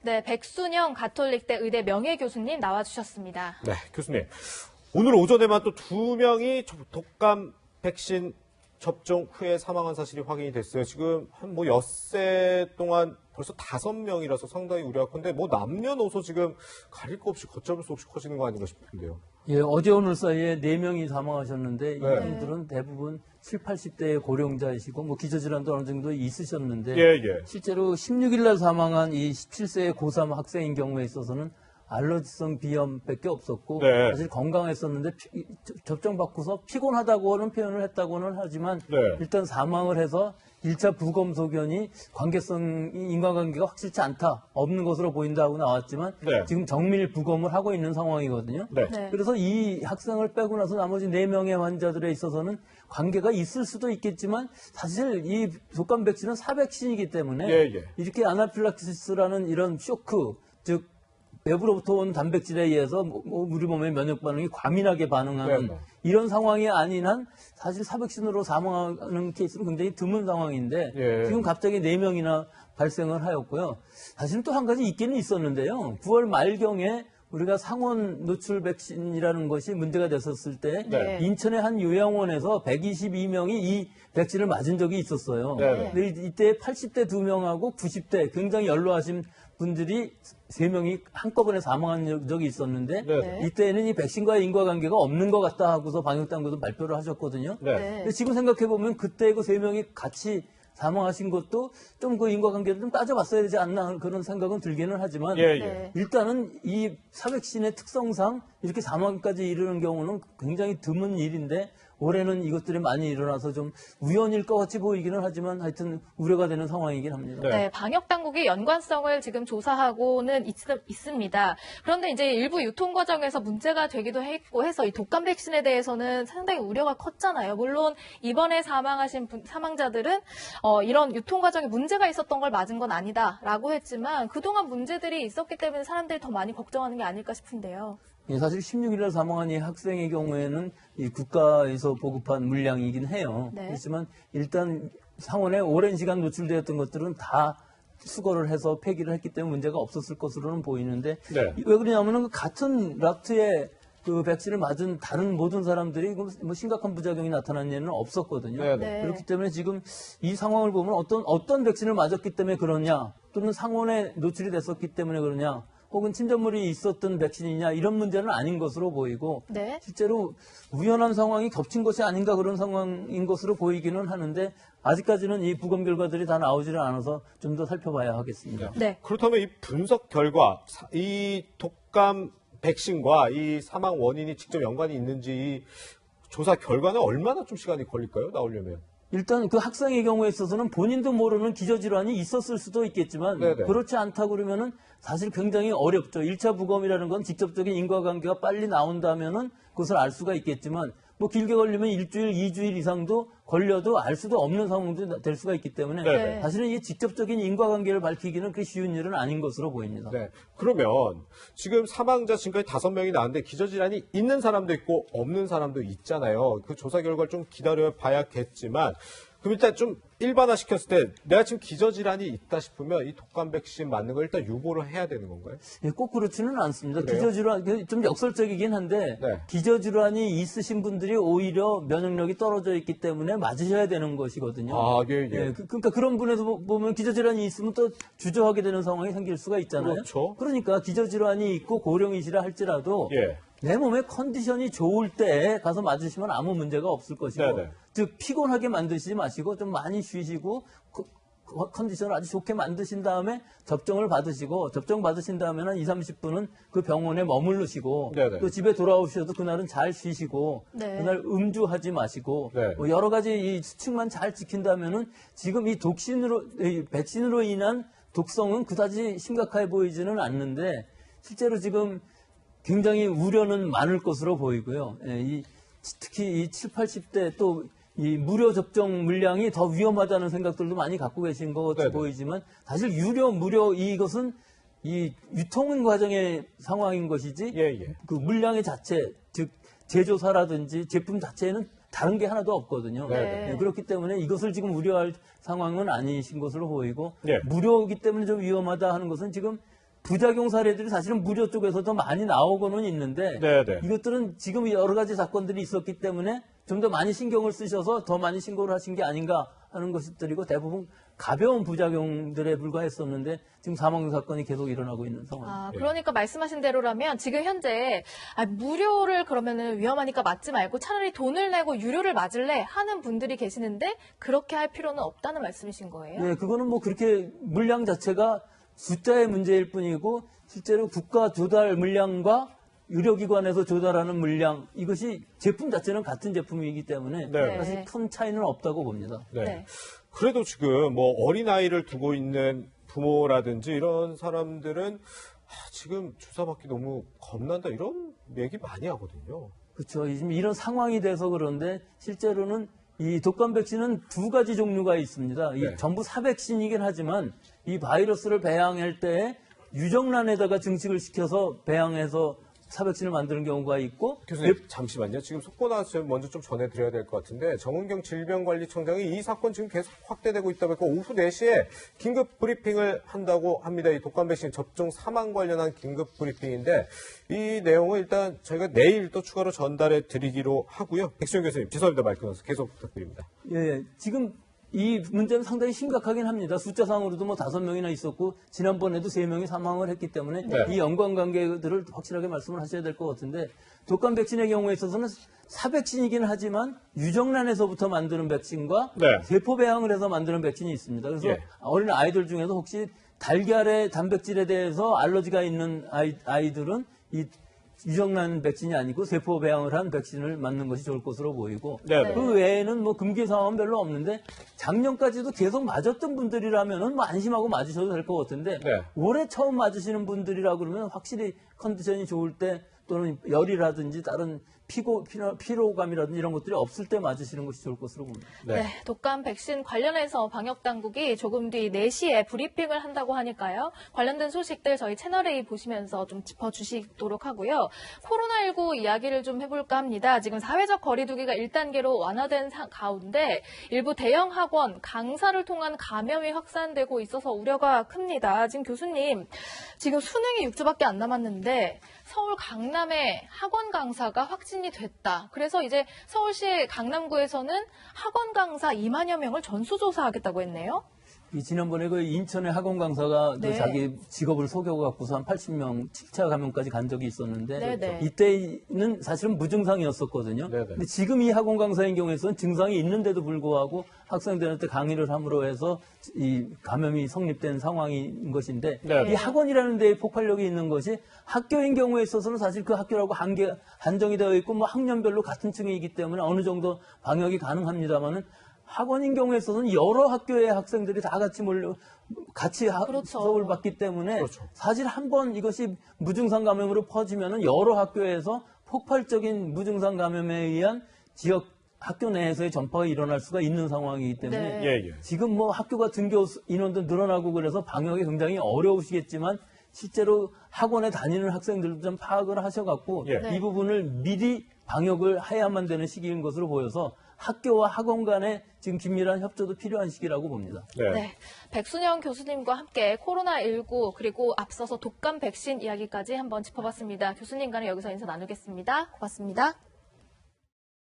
네, 백순영 가톨릭대 의대 명예교수님 나와주셨습니다. 네, 교수님. 오늘 오전에만 또 2명이 독감 백신 접종 후에 사망한 사실이 확인이 됐어요. 지금 한 엿새 동안 벌써 5명이라서 상당히 우려가 큰데 남녀노소 지금 가릴 거 없이 걷잡을 수 없이 커지는 거 아닌가 싶은데요. 예, 어제 오늘 사이에 4명이 사망하셨는데 네. 이분들은 대부분 70, 80대의 고령자이시고 기저질환도 어느 정도 있으셨는데 예. 실제로 16일 날 사망한 이 17세의 고3 학생인 경우에 있어서는 알러지성 비염밖에 없었고 네. 사실 건강했었는데 접종받고서 피곤하다고는 표현을 했다고는 하지만 네. 일단 사망을 해서 1차 부검 소견이 인과관계가 확실치 않다, 없는 것으로 보인다고 나왔지만 네. 지금 정밀 부검을 하고 있는 상황이거든요. 네. 네. 그래서 이 학생을 빼고 나서 나머지 4명의 환자들에 있어서는 관계가 있을 수도 있겠지만 사실 이 독감 백신은 사백신이기 때문에 예. 이렇게 아나필락시스라는 이런 쇼크, 즉 외부로부터 온 단백질에 의해서 우리 몸의 면역 반응이 과민하게 반응하는 네. 이런 상황이 아닌 한 사실 사백신으로 사망하는 케이스는 굉장히 드문 상황인데 예. 지금 갑자기 4명이나 발생을 하였고요. 사실은 또 한 가지 있기는 있었는데요. 9월 말경에 우리가 상온 노출 백신이라는 것이 문제가 됐었을 때 네. 인천의 한 요양원에서 122명이 이 백신을 맞은 적이 있었어요. 네. 근데 이때 80대 2명하고 90대 굉장히 연로하신 분들이 3명이 한꺼번에 사망한 적이 있었는데 네. 이때는 이 백신과의 인과관계가 없는 것 같다 하고서 방역당국도 발표를 하셨거든요. 네. 근데 지금 생각해보면 그때 그 3명이 같이 사망하신 것도 좀 그 인과관계를 좀 따져봤어야 되지 않나 그런 생각은 들기는 하지만 예. 네. 일단은 이 사백신의 특성상 이렇게 사망까지 이르는 경우는 굉장히 드문 일인데 올해는 이것들이 많이 일어나서 좀 우연일 것 같이 보이기는 하지만 하여튼 우려가 되는 상황이긴 합니다. 네, 방역 당국이 연관성을 지금 조사하고는 있습니다. 그런데 이제 일부 유통 과정에서 문제가 되기도 했고 해서 이 독감 백신에 대해서는 상당히 우려가 컸잖아요. 물론 이번에 사망하신 사망자들은 이런 유통 과정에 문제가 있었던 걸 맞은 건 아니다라고 했지만 그동안 문제들이 있었기 때문에 사람들이 더 많이 걱정하는 게 아닐까 싶은데요. 사실 16일 날 사망한 이 학생의 경우에는 이 국가에서 보급한 물량이긴 해요. 네. 그렇지만 일단 상온에 오랜 시간 노출되었던 것들은 다 수거를 해서 폐기를 했기 때문에 문제가 없었을 것으로는 보이는데 네. 왜 그러냐면은 그 같은 락트의 그 백신을 맞은 다른 모든 사람들이 심각한 부작용이 나타난 예는 없었거든요. 네. 네. 그렇기 때문에 지금 이 상황을 보면 어떤 백신을 맞았기 때문에 그러냐 또는 상온에 노출이 됐었기 때문에 그러냐 혹은 침전물이 있었던 백신이냐 이런 문제는 아닌 것으로 보이고 네. 실제로 우연한 상황이 겹친 것이 아닌가 그런 상황인 것으로 보이기는 하는데 아직까지는 이 부검 결과들이 다 나오지를 않아서 좀 더 살펴봐야 하겠습니다. 네. 그렇다면 이 분석 결과, 이 독감 백신과 이 사망 원인이 직접 연관이 있는지 이 조사 결과는 얼마나 좀 시간이 걸릴까요? 나오려면. 일단 그 학생의 경우에 있어서는 본인도 모르는 기저질환이 있었을 수도 있겠지만 네네. 그렇지 않다고 그러면은 사실 굉장히 어렵죠. 1차 부검이라는 건 직접적인 인과관계가 빨리 나온다면은 그것을 알 수가 있겠지만 길게 걸리면 일주일, 2주일 이상도 걸려도 알 수도 없는 상황도 될 수가 있기 때문에 네네. 사실은 이 직접적인 인과관계를 밝히기는 그렇게 쉬운 일은 아닌 것으로 보입니다. 네. 그러면 지금 사망자 지금까지 5명이 나왔는데 기저질환이 있는 사람도 있고 없는 사람도 있잖아요. 그 조사 결과를 좀 기다려 봐야겠지만 그럼 일단 좀 일반화시켰을 때 내가 지금 기저질환이 있다 싶으면 이 독감 백신 맞는 걸 일단 유보를 해야 되는 건가요? 예, 꼭 그렇지는 않습니다. 그래요? 기저질환, 좀 역설적이긴 한데, 네. 기저질환이 있으신 분들이 오히려 면역력이 떨어져 있기 때문에 맞으셔야 되는 것이거든요. 아, 예. 그러니까 그런 분에서 보면 기저질환이 있으면 또 주저하게 되는 상황이 생길 수가 있잖아요. 그렇죠. 그러니까 기저질환이 있고 고령이시라 할지라도 예. 내 몸의 컨디션이 좋을 때 가서 맞으시면 아무 문제가 없을 것이고, 네네. 즉 피곤하게 만드시지 마시고 좀 많이 쉬시고 컨디션을 아주 좋게 만드신 다음에 접종을 받으시고 접종 받으신 다음에 한 2, 30분은 그 병원에 머무르시고 네네. 또 집에 돌아오셔도 그날은 잘 쉬시고 네. 그날 음주하지 마시고 네. 여러 가지 이 수칙만 잘 지킨다면은 지금 이 이 백신으로 인한 독성은 그다지 심각해 보이지는 않는데 실제로 지금 굉장히 우려는 많을 것으로 보이고요. 특히 이 70, 80대 또 이 무료 접종 물량이 더 위험하다는 생각들도 많이 갖고 계신 것 같이 네네. 보이지만 사실 무료 이것은 이 유통 과정의 상황인 것이지 예. 그 물량의 자체 즉 제조사라든지 제품 자체에는 다른 게 하나도 없거든요. 네. 그렇기 때문에 이것을 지금 우려할 상황은 아니신 것으로 보이고 예. 무료이기 때문에 좀 위험하다 하는 것은 지금 부작용 사례들이 사실은 무료 쪽에서 더 많이 나오고는 있는데 네네. 이것들은 지금 여러 가지 사건들이 있었기 때문에 좀 더 많이 신경을 쓰셔서 더 많이 신고를 하신 게 아닌가 하는 것들이고 대부분 가벼운 부작용들에 불과했었는데 지금 사망 사건이 계속 일어나고 있는 상황입니다. 그러니까 말씀하신 대로라면 지금 현재 무료를 그러면은 위험하니까 맞지 말고 차라리 돈을 내고 유료를 맞을래 하는 분들이 계시는데 그렇게 할 필요는 없다는 말씀이신 거예요? 네, 그거는 뭐 그렇게 물량 자체가 숫자의 문제일 뿐이고 실제로 국가 조달 물량과 의료기관에서 조달하는 물량 이것이 제품 자체는 같은 제품이기 때문에 네. 사실 큰 차이는 없다고 봅니다. 네. 네. 그래도 지금 뭐 어린아이를 두고 있는 부모라든지 이런 사람들은 지금 주사맞기 너무 겁난다 이런 얘기 많이 하거든요. 그렇죠. 지금 이런 상황이 돼서 그런데 실제로는 이 독감 백신은 두 가지 종류가 있습니다. 이 네. 전부 사백신이긴 하지만 이 바이러스를 배양할 때 유정란에다가 증식을 시켜서 배양해서 사백신을 만드는 경우가 있고 교수님 잠시만요. 지금 속보나 먼저 좀 전해드려야 될 것 같은데 정은경 질병관리청장이 이 사건 지금 계속 확대되고 있다 보니까 오후 4시에 긴급 브리핑을 한다고 합니다. 이 독감 백신 접종 사망 관련한 긴급 브리핑인데 이 내용을 일단 저희가 내일 또 추가로 전달해 드리기로 하고요. 백수영 교수님 죄송합니다. 말 끊어서 계속 부탁드립니다. 예, 지금 이 문제는 상당히 심각하긴 합니다. 숫자상으로도 뭐 5명이나 있었고 지난번에도 3명이 사망을 했기 때문에 네. 이 연관관계들을 확실하게 말씀을 하셔야 될 것 같은데 독감 백신의 경우에 있어서는 사백신이긴 하지만 유정란에서부터 만드는 백신과 네. 세포 배양을 해서 만드는 백신이 있습니다. 그래서 예. 어린 아이들 중에서 혹시 달걀의 단백질에 대해서 알러지가 있는 아이들은 이 유정란 백신이 아니고 세포 배양을 한 백신을 맞는 것이 좋을 것으로 보이고 네. 그 외에는 뭐 금기 상황은 별로 없는데 작년까지도 계속 맞았던 분들이라면은 뭐 안심하고 맞으셔도 될 것 같은데 네. 올해 처음 맞으시는 분들이라 그러면 확실히 컨디션이 좋을 때 또는 열이라든지 다른 피로감이라든지 이런 것들이 없을 때 맞으시는 것이 좋을 것으로 봅니다. 네, 독감 백신 관련해서 방역당국이 조금 뒤 4시에 브리핑을 한다고 하니까요. 관련된 소식들 저희 채널A 보시면서 좀 짚어주시도록 하고요. 코로나19 이야기를 좀 해볼까 합니다. 지금 사회적 거리두기가 1단계로 완화된 가운데 일부 대형 학원, 강사를 통한 감염이 확산되고 있어서 우려가 큽니다. 지금 교수님, 지금 수능이 6주밖에 안 남았는데 서울 강남의 학원 강사가 확진이 됐다. 그래서 이제 서울시 강남구에서는 학원 강사 2만여 명을 전수조사하겠다고 했네요. 지난번에 그 인천의 학원 강사가 네. 자기 직업을 속여갖고서 한 80명 7차 감염까지 간 적이 있었는데 네네. 이때는 사실은 무증상이었었거든요. 네네. 근데 지금 이 학원 강사인 경우에서는 증상이 있는데도 불구하고 학생들한테 강의를 함으로 해서 이 감염이 성립된 상황인 것인데 네네. 이 학원이라는 데에 폭발력이 있는 것이 학교인 경우에 있어서는 사실 그 학교라고 한정이 되어 있고 뭐 학년별로 같은 층이기 때문에 어느 정도 방역이 가능합니다만은 학원인 경우에 있어서는 여러 학교의 학생들이 다 같이 그렇죠. 수업을 받기 때문에 그렇죠. 사실 한번 이것이 무증상 감염으로 퍼지면은 여러 학교에서 폭발적인 무증상 감염에 의한 지역 학교 내에서의 전파가 일어날 수가 있는 상황이기 때문에 네. 예. 지금 뭐 학교가 등교 인원도 늘어나고 그래서 방역이 굉장히 어려우시겠지만 실제로 학원에 다니는 학생들도 좀 파악을 하셔갖고 예. 이 부분을 미리 방역을 해야만 되는 시기인 것으로 보여서 학교와 학원 간에 지금 긴밀한 협조도 필요한 시기라고 봅니다. 네, 백순영 교수님과 함께 코로나19 그리고 앞서서 독감 백신 이야기까지 한번 짚어봤습니다. 교수님과는 여기서 인사 나누겠습니다. 고맙습니다.